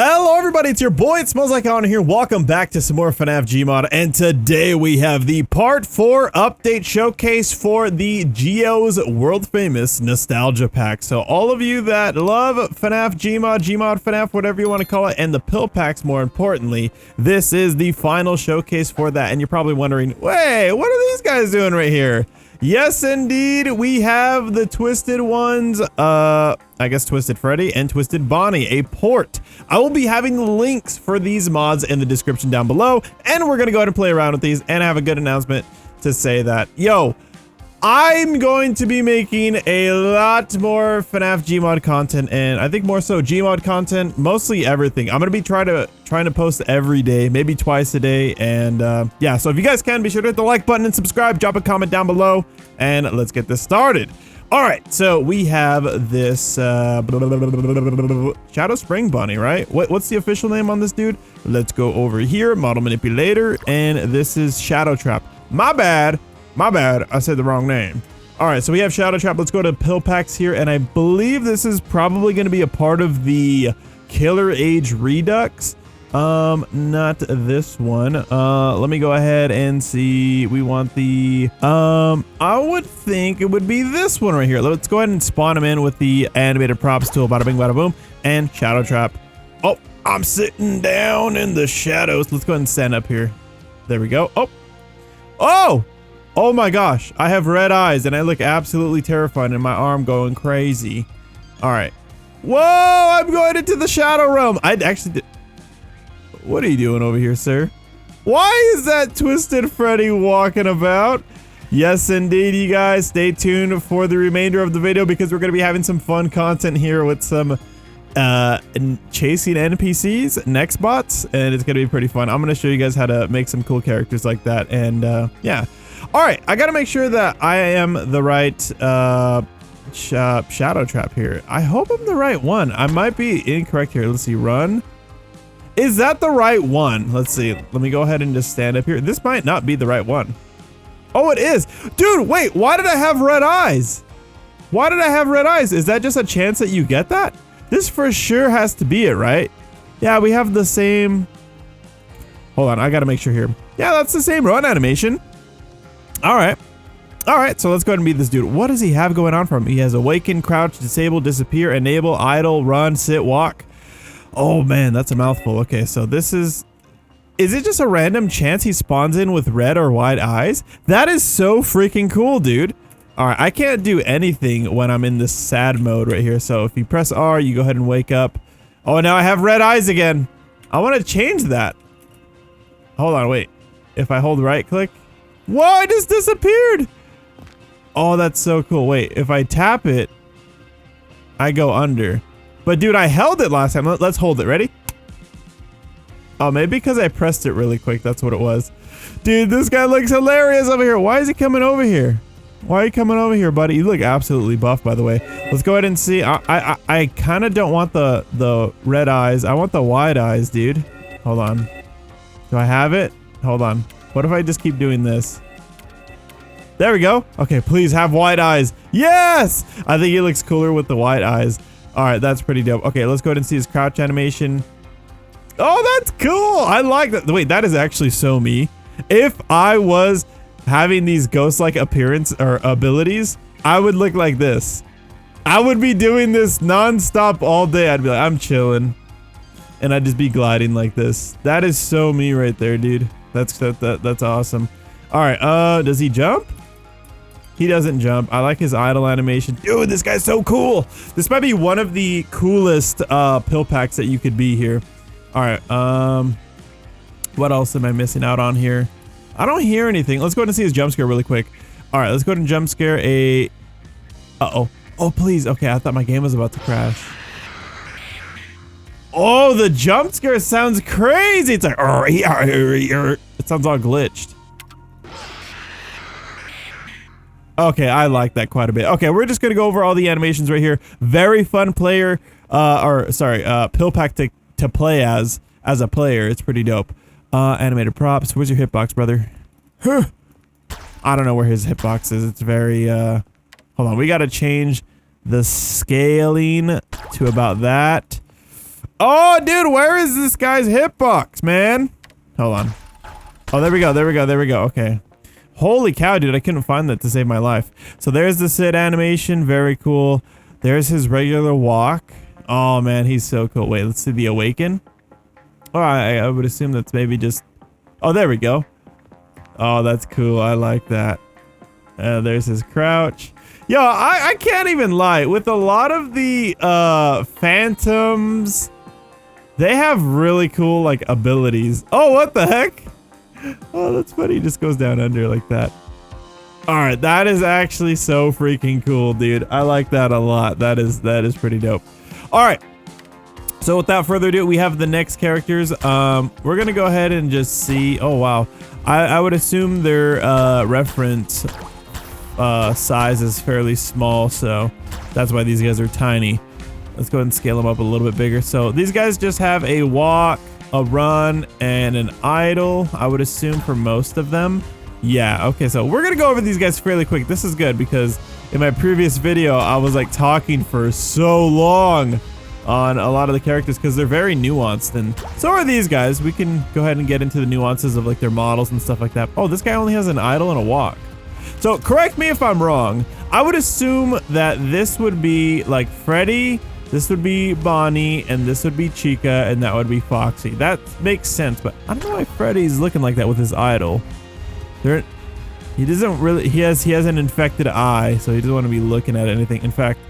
Hello everybody, it's your boy Itsmellslikehonor here. Welcome back to some more FNAF GMod, and today we have the Part 4 update showcase for the Geo's world famous Nostalgia Pack. So all of you that love FNAF GMod FNAF, whatever you want to call it, and the pill packs more importantly, this is the final showcase for that. And you're probably wondering, wait, what are these guys doing right here? Yes, indeed, we have the Twisted ones, I guess Twisted Freddy and Twisted Bonnie, a port. I will be having the links for these mods in the description down below, and we're gonna go ahead and play around with these, and I have a good announcement to say that, yo, I'm going to be making a lot more FNAF GMod content, and I think more so GMod content, mostly everything. I'm gonna be trying to post every day, maybe twice a day, and yeah, so if you guys can, be sure to hit the like button and subscribe, drop a comment down below, and let's get this started. All right, so we have this Shadow Spring Bunny, right? What's the official name on this dude? Let's go over here, Model Manipulator, and this is Shadow Trap. My bad, I said the wrong name. All right, so we have Shadow Trap. Let's go to pill packs here, and I believe this is probably going to be a part of the Killer Age Redux. Not this one. Let me go ahead and see. We want the, I would think it would be this one right here. Let's go ahead and spawn him in with the animated props tool. Bada bing, bada boom, and Shadow Trap. Oh, I'm sitting down in the shadows. Let's go ahead and stand up here. There we go. Oh my gosh. I have red eyes and I look absolutely terrified and my arm going crazy. All right. Whoa, I'm going into the shadow realm. I actually did. What are you doing over here, sir? Why is that Twisted Freddy walking about? Yes, indeed, you guys. Stay tuned for the remainder of the video because we're going to be having some fun content here with some chasing NPCs, Nextbots, and it's going to be pretty fun. I'm going to show you guys how to make some cool characters like that, and yeah. All right, I got to make sure that I am the right Shadow Trap here. I hope I'm the right one. I might be incorrect here. Let's see, run. Is that the right one? Let's see. Let me go ahead and just stand up here. This might not be the right one. Oh, it is. Dude, wait, why did I have red eyes? Why did I have red eyes? Is that just a chance that you get that? This for sure has to be it, right? Yeah, we have the same. Hold on, I gotta make sure here. Yeah, that's the same run animation. All right. All right, so let's go ahead and beat this dude. What does he have going on for him? He has awaken, crouch, disable, disappear, enable, idle, run, sit, walk. Oh man, that's a mouthful. Okay, so this is it just a random chance he spawns in with red or white eyes? That is so freaking cool, dude. All right, I can't do anything when I'm in this sad mode right here. So if you press R, you go ahead and wake up. Oh, now I have red eyes again. I want to change that. Hold on, wait. If I hold right click. Whoa, I just disappeared. Oh, that's so cool. Wait, if I tap it, I go under. But dude, I held it last time. Let's hold it. Ready? Oh, maybe because I pressed it really quick. That's what it was. Dude, this guy looks hilarious over here. Why is he coming over here? Why are you coming over here, buddy? You look absolutely buff, by the way. Let's go ahead and see. I kind of don't want the red eyes. I want the white eyes, dude. Hold on. Do I have it? Hold on. What if I just keep doing this? There we go. Okay, please have white eyes. Yes! I think he looks cooler with the white eyes. All right, that's pretty dope. Okay, let's go ahead and see his crouch animation. Oh, that's cool. I like that. Wait, that is actually so me. If I was having these ghost-like appearance or abilities, I would look like this. I would be doing this non-stop all day. I'd be like, I'm chilling. And I'd just be gliding like this. That is so me right there, dude. That's awesome. All right, does he jump? He doesn't jump. I like his idle animation. Dude, this guy's so cool. This might be one of the coolest pill packs that you could be here. All right, what else am I missing out on here? I don't hear anything. Let's go ahead and see his jump scare really quick. All right, let's go ahead and jump scare a... Uh-oh. Oh, please. Okay, I thought my game was about to crash. Oh, the jump scare sounds crazy. It's like... It sounds all glitched. Okay, I like that quite a bit. Okay, we're just gonna go over all the animations right here. Very fun player, pill pack to play as a player. It's pretty dope. Animated props. Where's your hitbox, brother? I don't know where his hitbox is. It's very, hold on. We gotta change the scaling to about that. Oh, dude, where is this guy's hitbox, man? Hold on. Oh, there we go, there we go, there we go. Okay. Holy cow, dude, I couldn't find that to save my life. So there's the sit animation, very cool. There's his regular walk. Oh, man, he's so cool. Wait, let's see the awaken. Oh, I would assume that's maybe just... Oh, there we go. Oh, that's cool. I like that. There's his crouch. Yo, I can't even lie. With a lot of the phantoms, they have really cool like abilities. Oh, what the heck? Oh, that's funny. He just goes down under like that. All right, that is actually so freaking cool, dude. I like that a lot. That is pretty dope. All right. So without further ado, we have the next characters. We're gonna go ahead and just see. Oh wow, I would assume their reference size is fairly small, so that's why these guys are tiny. Let's go ahead and scale them up a little bit bigger. So these guys just have a walk, a run, and an idle, I would assume, for most of them. Yeah, okay, so we're gonna go over these guys fairly quick. This is good because in my previous video, I was like talking for so long on a lot of the characters because they're very nuanced, and so are these guys. We can go ahead and get into the nuances of like their models and stuff like that. Oh, this guy only has an idle and a walk. So correct me if I'm wrong. I would assume that this would be like Freddy, this would be Bonnie, and this would be Chica, and that would be Foxy. That makes sense, but I don't know why Freddy's looking like that with his idol. He doesn't really, he has an infected eye, so he doesn't want to be looking at anything. In fact,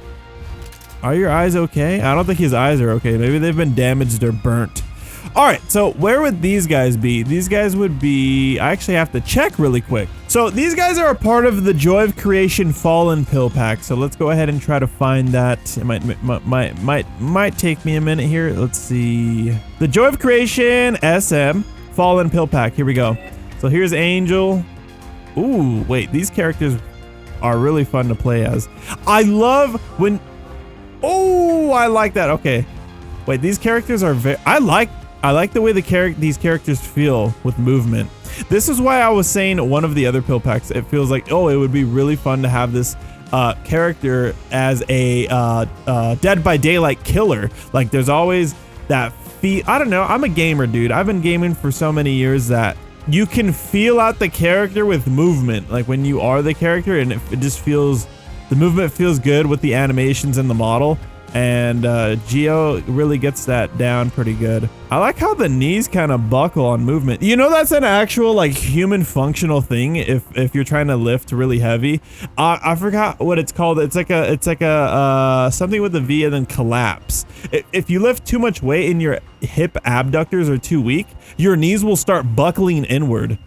are your eyes okay? I don't think his eyes are okay. Maybe they've been damaged or burnt. All right, so where would these guys be? These guys would be, I actually have to check really quick. So these guys are a part of the Joy of Creation Fallen pill pack. So let's go ahead and try to find that. It might take me a minute here. Let's see. The Joy of Creation SM Fallen pill pack. Here we go. So here's Angel. Ooh, wait, these characters are really fun to play as. I love when, oh, I like that. Okay. Wait, these characters are very, I like the way these characters feel with movement. This is why I was saying one of the other pill packs, it feels like, oh, it would be really fun to have this character as a Dead by Daylight killer. Like there's always that I don't know, I'm a gamer, dude. I've been gaming for so many years that you can feel out the character with movement. Like when you are the character, and it just feels, the movement feels good with the animations and the model. And Geo really gets that down pretty good. I like how the knees kind of buckle on movement. You know, that's an actual like human functional thing if you're trying to lift really heavy. I forgot what it's called. It's like a something with a V and then collapse. If you lift too much weight and your hip abductors are too weak, your knees will start buckling inward.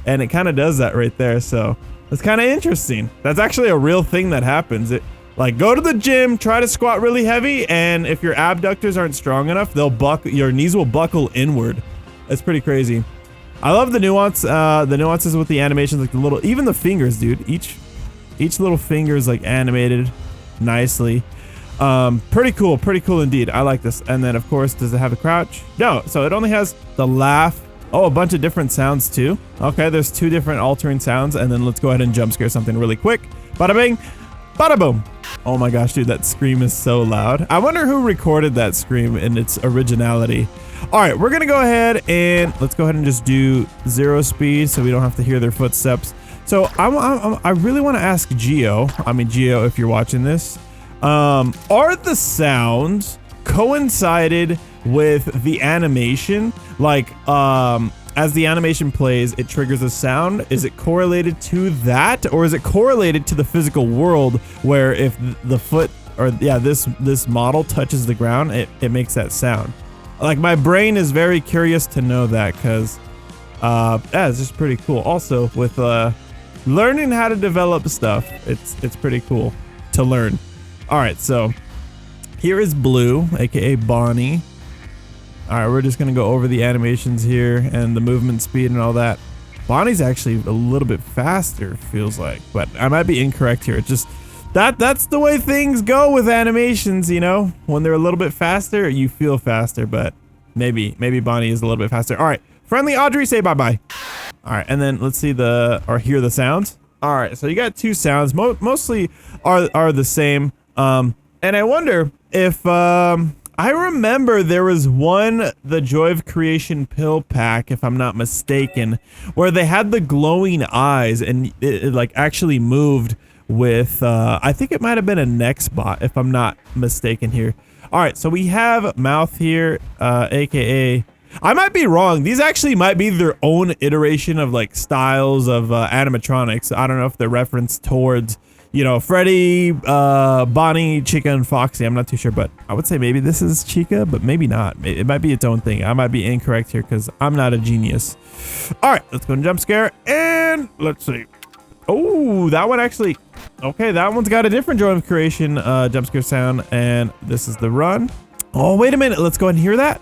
And it kind of does that right there. So it's kind of interesting. That's actually a real thing that happens. Like go to the gym, try to squat really heavy, and if your abductors aren't strong enough, your knees will buckle inward. That's pretty crazy. I love the nuances with the animations, like the little, even the fingers, dude. Each little finger is like animated nicely. Pretty cool indeed. I like this. And then of course, does it have a crouch? No, so it only has the laugh. Oh, a bunch of different sounds too. Okay, there's 2 different altering sounds, and then let's go ahead and jump scare something really quick. Bada bing, bada boom. Oh my gosh, dude, that scream is so loud. I wonder who recorded that scream in its originality. All right, we're gonna go ahead and let's go ahead and just do 0 speed so we don't have to hear their footsteps. So I really want to ask Geo. I mean, Geo, if you're watching this, are the sounds coincided with the animation? Like, as the animation plays, it triggers a sound. Is it correlated to that, or is it correlated to the physical world where if the foot or yeah, this model touches the ground, it makes that sound? Like my brain is very curious to know that, because yeah, it's just pretty cool. Also with learning how to develop stuff, it's pretty cool to learn. All right, so here is Blue, aka Bonnie. All right, we're just gonna go over the animations here and the movement speed and all that. Bonnie's actually a little bit faster, feels like, but I might be incorrect here. It's just that's the way things go with animations, you know. When they're a little bit faster, you feel faster, but maybe Bonnie is a little bit faster. All right, friendly Audrey, say bye-bye. All right, and then let's see hear the sounds. All right, so you got 2 sounds, mostly are the same. And I wonder if I remember there was one, the Joy of Creation pill pack, if I'm not mistaken, where they had the glowing eyes and it like actually moved with, I think it might have been a Nexbot, if I'm not mistaken here. All right, so we have Mouth here, AKA, I might be wrong. These actually might be their own iteration of like styles of animatronics. I don't know if they're referenced towards, you know, Freddy, Bonnie, Chica, and Foxy. I'm not too sure, but I would say maybe this is Chica, but maybe not. It might be its own thing. I might be incorrect here because I'm not a genius. All right, let's go to jump scare and let's see. Oh, that one actually, okay, that one's got a different Joy of Creation jump scare sound, and this is the run. Oh, wait a minute. Let's go ahead and hear that.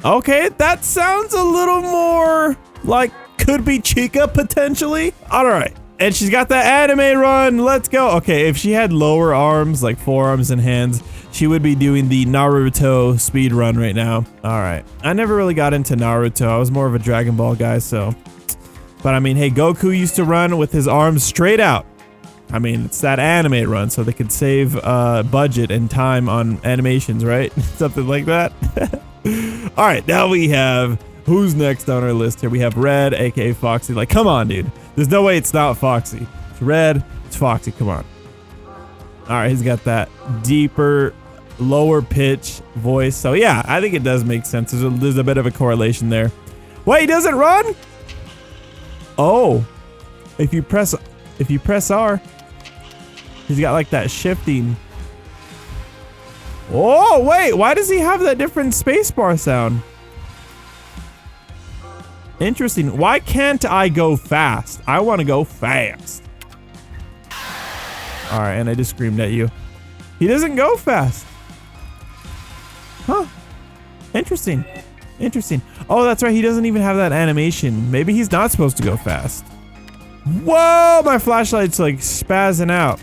Okay, that sounds a little more like could be Chica potentially. All right. And she's got the anime run. Let's go. Okay, if she had lower arms, like forearms and hands, she would be doing the Naruto speed run right now. All right. I never really got into Naruto. I was more of a Dragon Ball guy, so. But I mean, hey, Goku used to run with his arms straight out. I mean, it's that anime run, so they could save budget and time on animations, right? Something like that. All right, now we have, who's next on our list here? We have Red, aka Foxy. Like, come on, dude. There's no way it's not Foxy. It's Red, it's Foxy, come on. All right, he's got that deeper, lower pitch voice. So yeah, I think it does make sense. There's a bit of a correlation there. Wait, he doesn't run? Oh, if you press R, he's got like that shifting. Oh, wait, why does he have that different spacebar sound? Interesting. Why can't I go fast? I want to go fast. All right, and I just screamed at you. He doesn't go fast. Huh. Interesting. Interesting. Oh, that's right. He doesn't even have that animation. Maybe he's not supposed to go fast. Whoa, my flashlight's like spazzing out.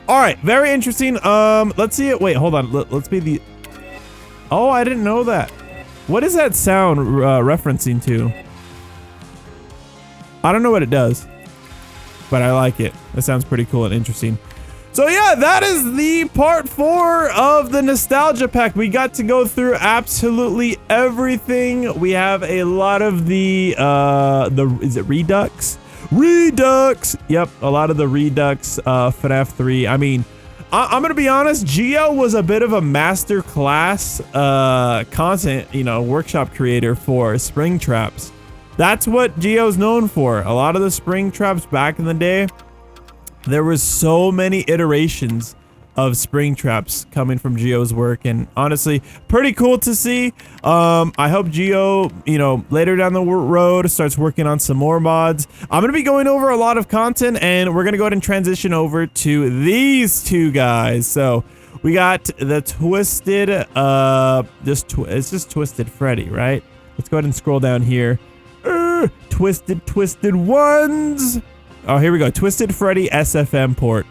All right, very interesting. Let's see it. Wait, hold on. Let's be the... Oh, I didn't know that. What is that sound referencing to? I don't know what it does, but I like it. It sounds pretty cool and interesting. So yeah, that is the part 4 of the nostalgia pack. We got to go through absolutely everything. We have a lot of the is it Redux? Redux. Yep, a lot of the Redux FNAF 3. I mean, I'm gonna be honest, Geo was a bit of a master class content, you know, workshop creator for spring traps. That's what Geo's known for. A lot of the spring traps back in the day, there was so many iterations of spring traps coming from Geo's work, and honestly, pretty cool to see. I hope Geo, you know, later down the road starts working on some more mods. I'm gonna be going over a lot of content, and we're gonna go ahead and transition over to these two guys. So we got the Twisted, it's just Twisted Freddy, right? Let's go ahead and scroll down here. Twisted ones. Oh, here we go. Twisted Freddy SFM port.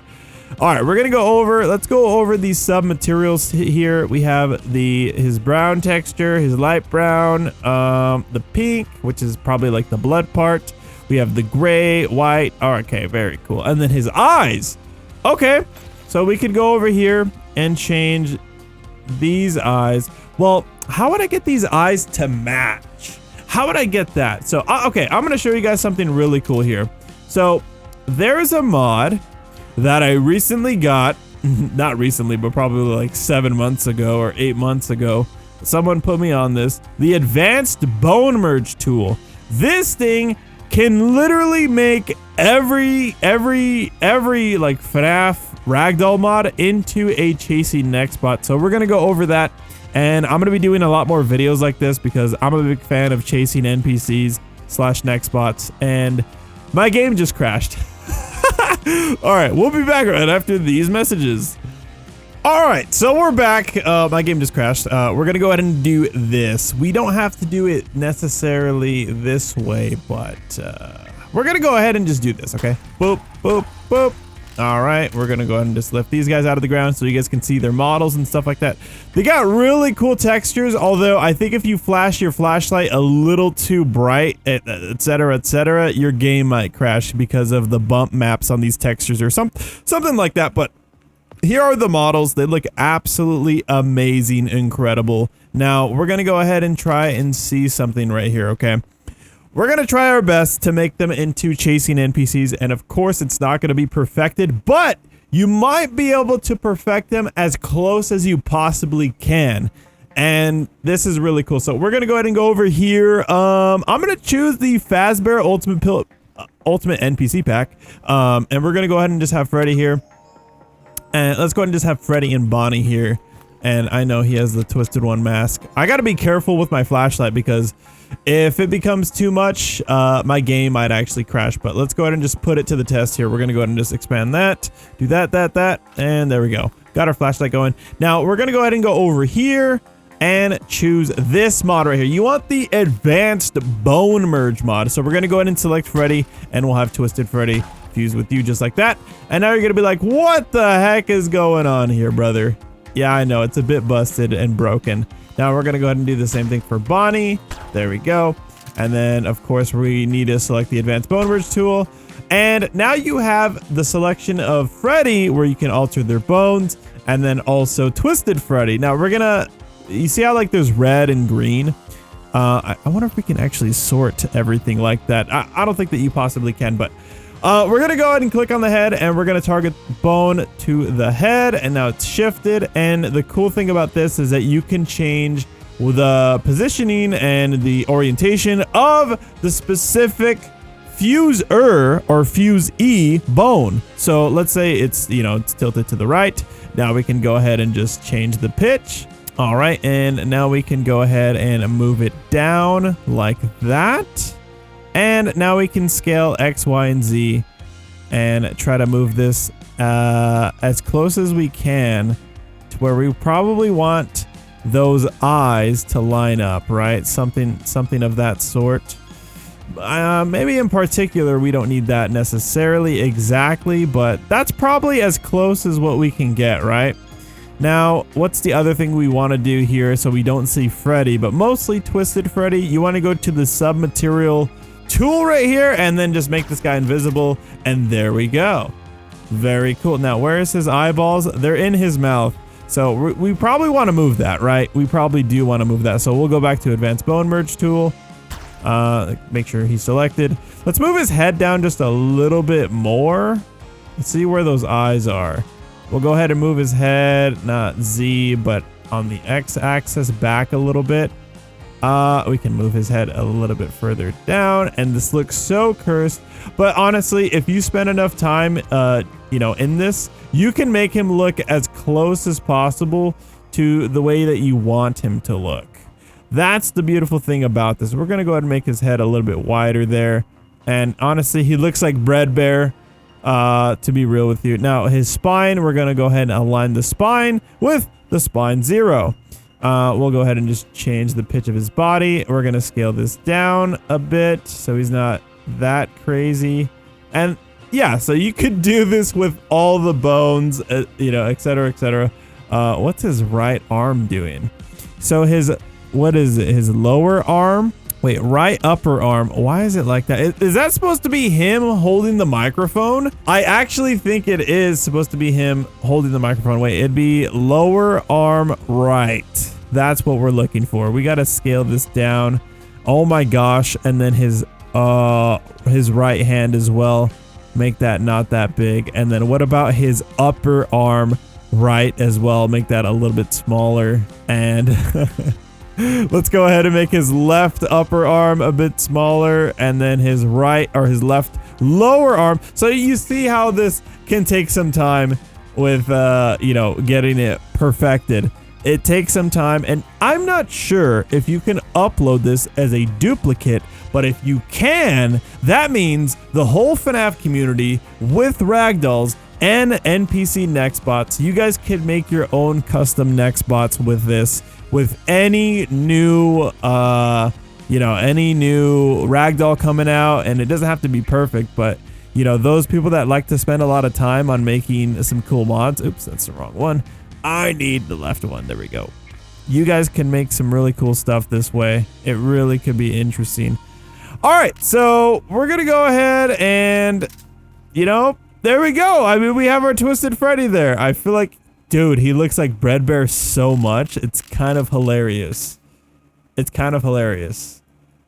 All right, we're gonna go over. Let's go over these sub materials here. We have his brown texture, his light brown, the pink, which is probably like the blood part. We have the gray, white. Oh, okay, very cool. And then his eyes. Okay, so we could go over here and change these eyes. Well, how would I get these eyes to match? How would I get that? So, okay, I'm gonna show you guys something really cool here. So, there's a mod that I recently got, not recently, but probably like 7 months ago or 8 months ago. Someone put me on this, the Advanced Bone Merge tool. This thing can literally make every like FNAF ragdoll mod into a chasing Nexbot. So we're gonna go over that, and I'm gonna be doing a lot more videos like this because I'm a big fan of chasing NPCs / Nexbots, and my game just crashed. All right, we'll be back right after these messages. All right, so we're back. My game just crashed. We're gonna go ahead and do this. We don't have to do it necessarily this way, but we're gonna go ahead and just do this, okay? Boop, boop, boop. All right, we're gonna go ahead and just lift these guys out of the ground so you guys can see their models and stuff like that. They got really cool textures, although I think if you flash your flashlight a little too bright, etc., your game might crash because of the bump maps on these textures or something like that. But here are the models. They look absolutely amazing, incredible. Now, we're going to go ahead and try and see something right here, okay? We're going to try our best to make them into chasing NPCs, and of course, it's not going to be perfected, but you might be able to perfect them as close as you possibly can. And this is really cool. So we're going to go ahead and go over here. I'm going to choose the Fazbear Ultimate NPC pack. And we're going to go ahead and just have Freddy here. And let's go ahead and just have Freddy and Bonnie here. And I know he has the Twisted One mask. I got to be careful with my flashlight because if it becomes too much, my game might actually crash. But let's go ahead and just put it to the test here. We're going to go ahead and just expand that. Do that. And there we go. Got our flashlight going. Now we're going to go ahead and go over here and choose this mod right here. You want the advanced bone merge mod. So we're going to go ahead and select Freddy and we'll have Twisted Freddy fuse with you just like that. And now you're going to be like, what the heck is going on here, brother? Yeah, I know it's a bit busted and broken. Now we're going to go ahead and do the same thing for Bonnie. There we go. And then of course we need to select the advanced bone merge tool. And now you have the selection of Freddy where you can alter their bones, and then also Twisted Freddy. Now we're going to, you see how like there's red and green? I wonder if we can actually sort everything like that. I don't think that you possibly can, but we're going to go ahead and click on the head and we're going to target bone to the head, and now it's shifted. And the cool thing about this is that you can change the positioning and the orientation of the specific fuser or fuse-e bone. So let's say it's, you know, it's tilted to the right. Now we can go ahead and just change the pitch. All right, and now we can go ahead and move it down like that. And now we can scale X, Y, and Z and try to move this as close as we can to where we probably want those eyes to line up, right? Something of that sort. Maybe in particular, we don't need that necessarily exactly, but that's probably as close as what we can get, right? Now, what's the other thing we want to do here so we don't see Freddy, but mostly Twisted Freddy? You want to go to the submaterial tool right here and then just make this guy invisible, and there we go. Very cool. Now, where's his eyeballs? They're in his mouth. So we probably want to move that, right? We probably do want to move that. So we'll go back to Advanced Bone Merge tool. Make sure he's selected. Let's move his head down just a little bit more. Let's see where those eyes are. We'll go ahead and move his head, not Z, but on the X axis back a little bit. We can move his head a little bit further down, and this looks so cursed. But honestly, if you spend enough time, you know, in this, you can make him look as close as possible to the way that you want him to look. That's the beautiful thing about this. We're gonna go ahead and make his head a little bit wider there, and honestly, he looks like Bread Bear. To be real with you. Now his spine, we're gonna go ahead and align the spine with the spine 0. We'll go ahead and just change the pitch of his body. We're gonna scale this down a bit so he's not that crazy. And yeah, so you could do this with all the bones, you know, etc, etc. What's his right arm doing? So his, what is it, his lower arm? Wait, right upper arm. Why is it like that? Is that supposed to be him holding the microphone? I actually think it is supposed to be him holding the microphone. Wait, it'd be lower arm right. That's what we're looking for. We got to scale this down. Oh my gosh. And then his right hand as well. Make that not that big. And then what about his upper arm right as well? Make that a little bit smaller. And let's go ahead and make his left upper arm a bit smaller, and then his right, or his left lower arm. So you see how this can take some time with, you know, getting it perfected. It takes some time, and I'm not sure if you can upload this as a duplicate, but if you can, that means the whole FNAF community with ragdolls and NPC Nextbots, you guys can make your own custom Nextbots with this. With any new, you know, any new ragdoll coming out, and it doesn't have to be perfect, but you know, those people that like to spend a lot of time on making some cool mods. Oops, that's the wrong one. I need the left one. There we go. You guys can make some really cool stuff this way. It really could be interesting. All right, so we're gonna go ahead and, you know, there we go. I mean, we have our Twisted Freddy there. I feel like Dude, he looks like Bread Bear so much. It's kind of hilarious. It's kind of hilarious.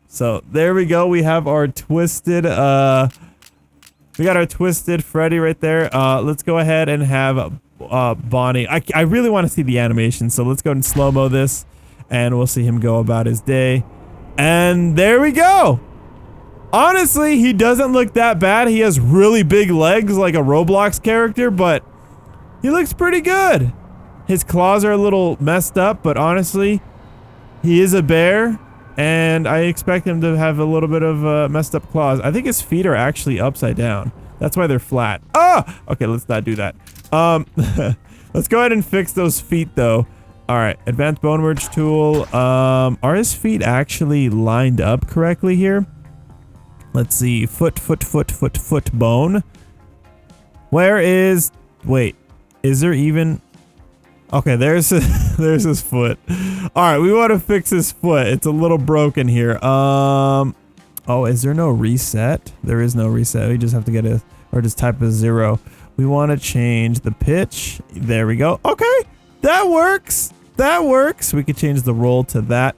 So there we go. We have our twisted, we got our twisted Freddy right there. Let's go ahead and have Bonnie. I really want to see the animation, so let's go and slow-mo this, and we'll see him go about his day. And there we go. Honestly, he doesn't look that bad. He has really big legs like a Roblox character, but he looks pretty good. His claws are a little messed up, but honestly, he is a bear, and I expect him to have a little bit of messed up claws. I think his feet are actually upside down. That's why they're flat. Oh! Okay, let's not do that. Let's go ahead and fix those feet, though. Alright, advanced bone merge tool. Are his feet actually lined up correctly here? Let's see. Foot, bone. Where is... Wait. Is there even... Okay, there's his foot. Alright, we want to fix his foot. It's a little broken here. Oh, is there no reset? There is no reset. We just have to get a... Or just type a 0. We want to change the pitch. There we go. Okay, that works. That works. We could change the roll to that.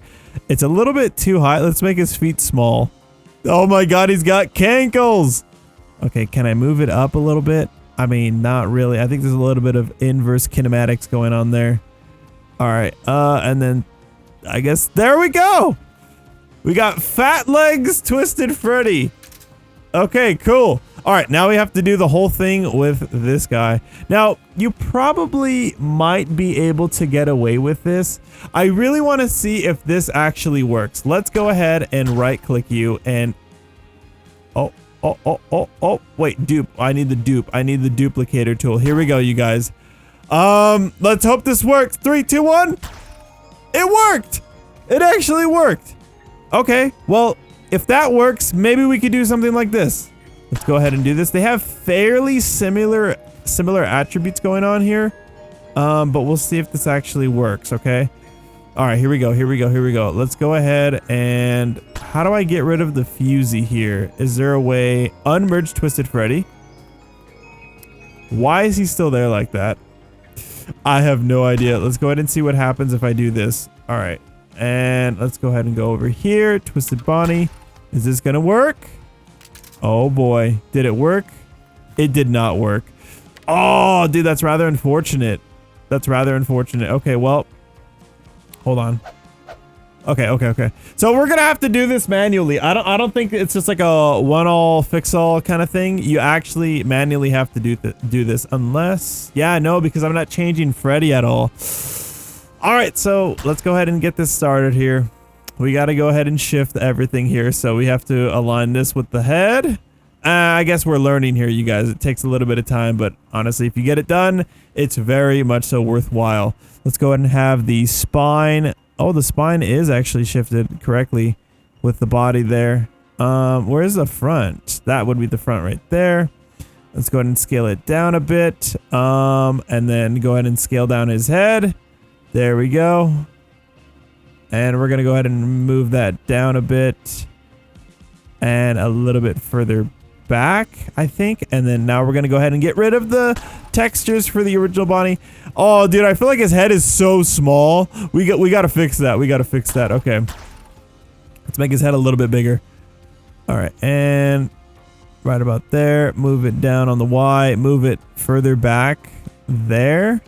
It's a little bit too high. Let's make his feet small. Oh my god, he's got cankles! Okay, can I move it up a little bit? I mean, not really. I think there's a little bit of inverse kinematics going on there. Alright, and then I guess there we go! We got Fat Legs Twisted Freddy. Okay, cool. Alright, now we have to do the whole thing with this guy. Now, you probably might be able to get away with this. I really want to see if this actually works. Let's go ahead and right-click you and... Oh, wait, dupe. I need the dupe. I need the duplicator tool. Here we go, you guys. Let's hope this works. 3, 2, 1. It worked! It actually worked. Okay, well, if that works, maybe we could do something like this. Let's go ahead and do this. They have fairly similar attributes going on here. But we'll see if this actually works, okay? Alright, here we go. Let's go ahead and... How do I get rid of the fusey here? Is there a way... Unmerge Twisted Freddy. Why is he still there like that? I have no idea. Let's go ahead and see what happens if I do this. Alright. And let's go ahead and go over here. Twisted Bonnie. Is this gonna work? Oh boy. Did it work? It did not work. Oh, dude, that's rather unfortunate. Okay, well... Hold on. Okay. So we're gonna have to do this manually. I don't think it's just like a one-all fix-all kind of thing. You actually manually have to do this unless... Yeah, no, because I'm not changing Freddy at all. Alright, so let's go ahead and get this started here. We gotta go ahead and shift everything here. So we have to align this with the head. I guess we're learning here, you guys. It takes a little bit of time, but honestly, if you get it done, it's very much so worthwhile. Let's go ahead and have the spine. Oh, the spine is actually shifted correctly with the body there. Where's the front? That would be the front right there. Let's go ahead and scale it down a bit. And then go ahead and scale down his head. There we go. And we're going to go ahead and move that down a bit. And a little bit further back, I think. And then now we're going to go ahead and get rid of the textures for the original Bonnie. Oh, dude, I feel like his head is so small. We got to fix that. Okay. Let's make his head a little bit bigger. All right. And right about there. Move it down on the Y. Move it further back there.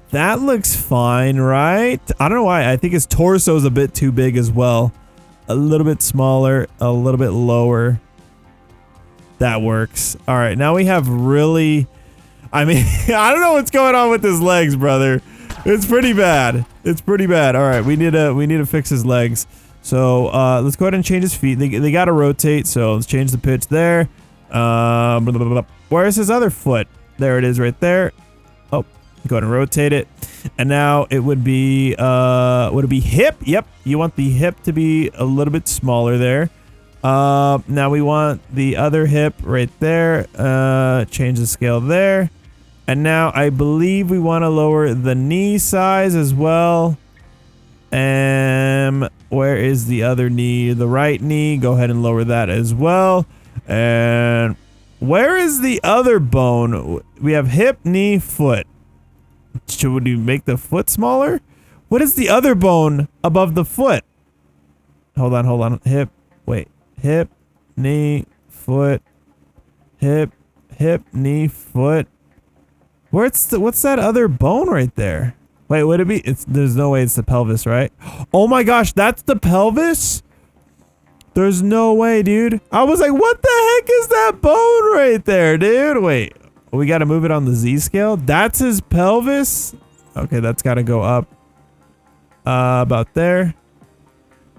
That looks fine, right? I don't know why. I think his torso is a bit too big as well. A little bit smaller, a little bit lower. That works. All right, now we have really... I mean, I don't know what's going on with his legs, brother. It's pretty bad. All right, we need to fix his legs. So let's go ahead and change his feet. They got to rotate, so let's change the pitch there. Where's his other foot? There it is right there. Oh, go ahead and rotate it. And now it would be hip? Yep, you want the hip to be a little bit smaller there. Now we want the other hip right there. Change the scale there. And now I believe we want to lower the knee size as well. And where is the other knee? The right knee. Go ahead and lower that as well. And where is the other bone? We have hip, knee, foot. Should we make the foot smaller? What is the other bone above the foot? Hold on. Hip, wait. Hip, knee, foot. Hip, knee, foot. What's that other bone right there? Wait, would it be? There's no way it's the pelvis, right? Oh my gosh, that's the pelvis? There's no way, dude. I was like, what the heck is that bone right there, dude? Wait, we got to move it on the Z scale. That's his pelvis. Okay, that's got to go up. About there.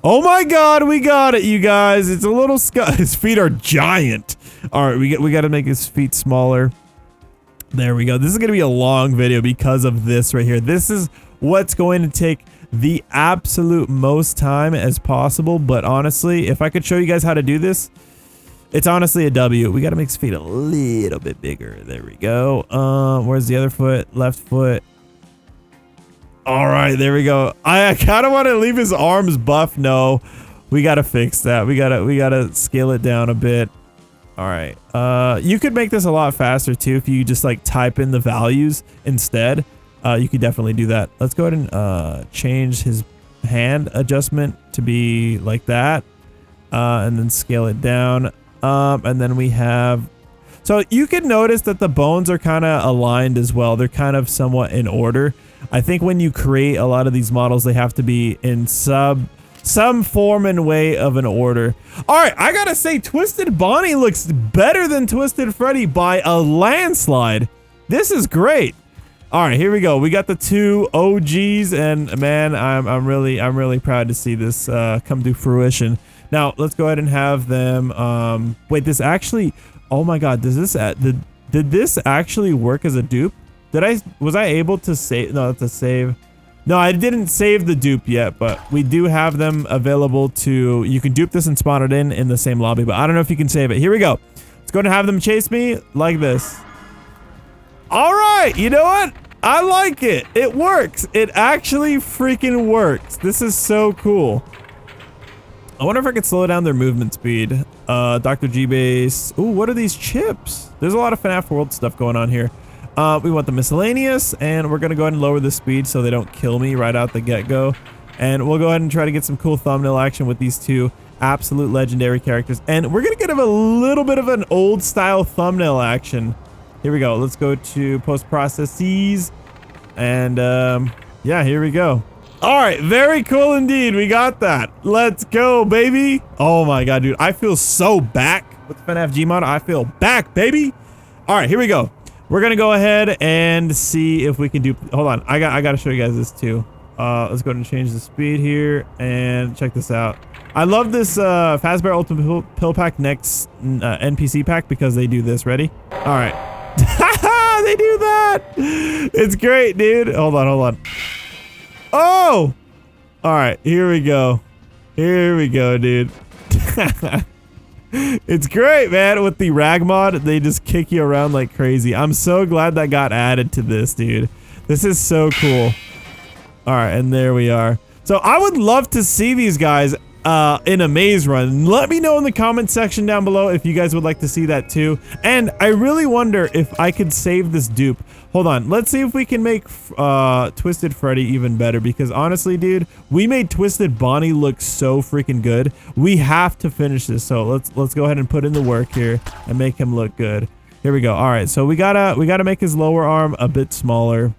Oh my God, we got it, you guys. It's a little his feet are giant. All right, we got to make his feet smaller. There we go. This is going to be a long video because of this right here. This is what's going to take the absolute most time as possible. But honestly, if I could show you guys how to do this, it's honestly a W. We got to make his feet a little bit bigger. There we go. Where's the other foot? Left foot. All right, there we go. I kind of want to leave his arms buff. No, we got to fix that. We got to scale it down a bit. All right. You could make this a lot faster too if you just like type in the values instead. You could definitely do that. Let's go ahead and change his hand adjustment to be like that. And then scale it down. And then we have, so you can notice that the bones are kind of aligned as well. They're kind of somewhat in order. I think when you create a lot of these models, they have to be in some form and way of an order. All right, I gotta say, Twisted Bonnie looks better than Twisted Freddy by a landslide. This is great. All right, here we go. We got the two OGs, and man, I'm really proud to see this come to fruition. Now let's go ahead and have them. Wait, this actually. Oh my God, does this did this actually work as a dupe? Was I able to save? No, that's a save. No, I didn't save the dupe yet, but we do have them available to, you can dupe this and spawn it in the same lobby, but I don't know if you can save it. Here we go. Let's go and have them chase me like this. All right, you know what? I like it. It works. It actually freaking works. This is so cool. I wonder if I could slow down their movement speed. Dr. G base. Ooh, what are these chips? There's a lot of FNAF World stuff going on here. We want the miscellaneous, and we're gonna go ahead and lower the speed so they don't kill me right out the get-go. And we'll go ahead and try to get some cool thumbnail action with these two absolute legendary characters. And we're gonna get a little bit of an old style thumbnail action. Here we go. Let's go to post processes, and yeah, here we go. All right, very cool indeed. We got that. Let's go, baby. Oh my God, dude, I feel so back with FNAF GMod. I feel back, baby. All right, here we go. We're gonna go ahead and see if we can do. Hold on, I gotta show you guys this too. Let's go ahead and change the speed here and check this out. I love this Fazbear Ultimate Pill Pack Next NPC pack because they do this. Ready? All right. They do that. It's great, dude. Hold on. Oh! All right, here we go. Here we go, dude. It's great, man. With the rag mod, they just kick you around like crazy. I'm so glad that got added to this, dude. This is so cool. All right, and there we are. So I would love to see these guys in a maze run. Let me know in the comment section down below if you guys would like to see that too. And I really wonder if I could save this dupe. Hold on, let's see if we can make Twisted Freddy even better, because honestly, dude, we made Twisted Bonnie look so freaking good. We have to finish this, so let's go ahead and put in the work here and make him look good. Here we go. All right, so we gotta make his lower arm a bit smaller.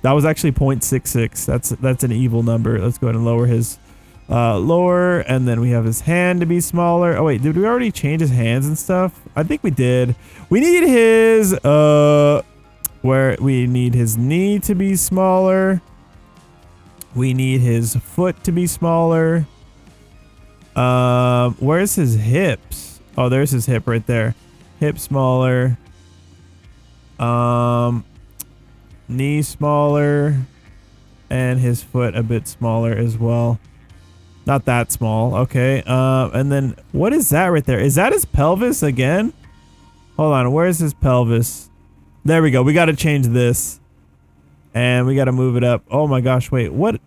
That was actually 0.66. That's an evil number. Let's go ahead and lower his lower, and then we have his hand to be smaller. Oh wait, did we already change his hands and stuff? I think we did. We need his we need his knee to be smaller. We need his foot to be smaller. Where's his hips? Oh, there's his hip right there. Hip smaller. Knee smaller, and his foot a bit smaller as well. Not that small. Okay. And then what is that right there? Is that his pelvis again? Hold on. Where's his pelvis? There we go. We got to change this, and we got to move it up. Oh my gosh. Wait, what?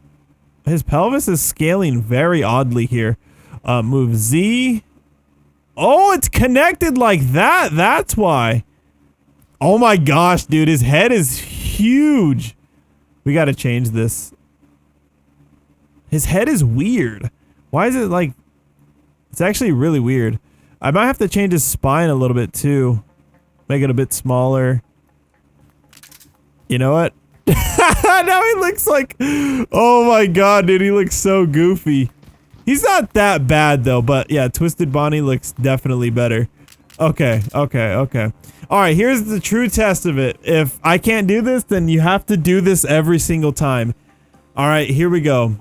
His pelvis is scaling very oddly here. Move Z. Oh, it's connected like that. That's why. Oh my gosh, dude. His head is huge. We got to change this. His head is weird. Why is it like... It's actually really weird. I might have to change his spine a little bit too. Make it a bit smaller. You know what? Now he looks like... Oh my god, dude. He looks so goofy. He's not that bad though, but yeah, Twisted Bonnie looks definitely better. Okay. Alright, here's the true test of it. If I can't do this, then you have to do this every single time. Alright, here we go.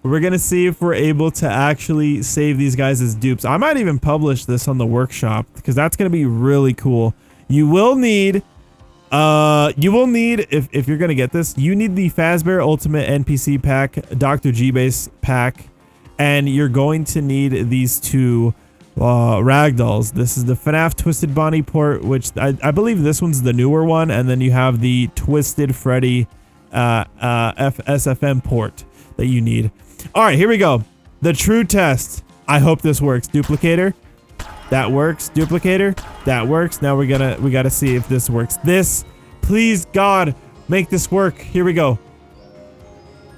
We're gonna see if we're able to actually save these guys as dupes. I might even publish this on the workshop, because that's gonna be really cool. You will need... if you're gonna get this, you need the Fazbear Ultimate NPC pack, Dr. G-Base pack, and you're going to need these two ragdolls. This is the FNAF Twisted Bonnie port, which I believe this one's the newer one, and then you have the Twisted Freddy SFM port that you need. Alright, here we go. The true test. I hope this works. Duplicator. That works. Duplicator. That works. Now we gotta see if this works. This, please God, make this work. Here we go.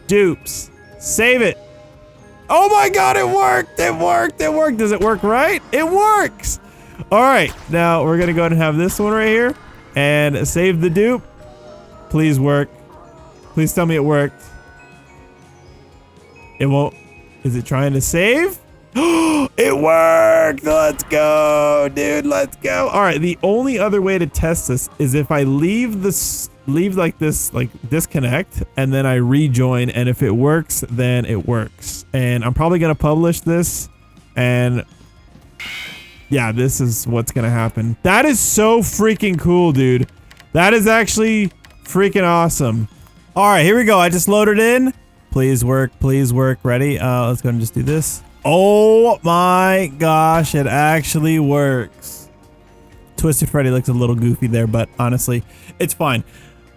Dupes. Save it. Oh my god, it worked! It worked! It worked! Does it work right? It works! Alright, now we're gonna go ahead and have this one right here. And save the dupe. Please work. Please tell me it worked. It won't. Is it trying to save? It worked! Let's go, dude. Let's go. Alright, the only other way to test this is if I leave like this, like disconnect, and then I rejoin, and if it works, then it works. And I'm probably gonna publish this, and yeah, this is what's gonna happen. That is so freaking cool, dude. That is actually freaking awesome. Alright, here we go. I just loaded in. Please work, please work. Ready? Let's go and just do this. Oh my gosh, it actually works. Twisted Freddy looks a little goofy there, but honestly, it's fine.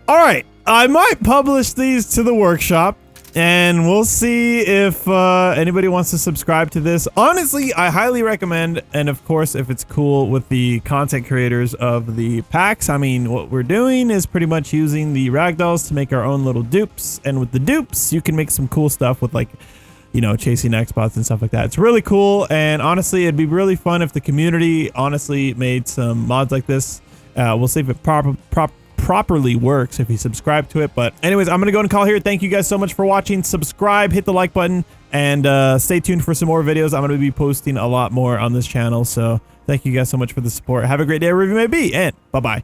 Alright, I might publish these to the workshop, and we'll see if anybody wants to subscribe to this. Honestly, I highly recommend, and of course, if it's cool with the content creators of the packs, I mean, what we're doing is pretty much using the ragdolls to make our own little dupes, and with the dupes, you can make some cool stuff with, like, you know, chasing Nextbots and stuff like that. It's really cool, and honestly, it'd be really fun if the community honestly made some mods like this. We'll see if it properly works if you subscribe to it. But anyways, I'm gonna go and call here. Thank you guys so much for watching. Subscribe, hit the like button, and stay tuned for some more videos. I'm gonna be posting a lot more on this channel, so thank you guys so much for the support. Have a great day wherever you may be, and bye-bye.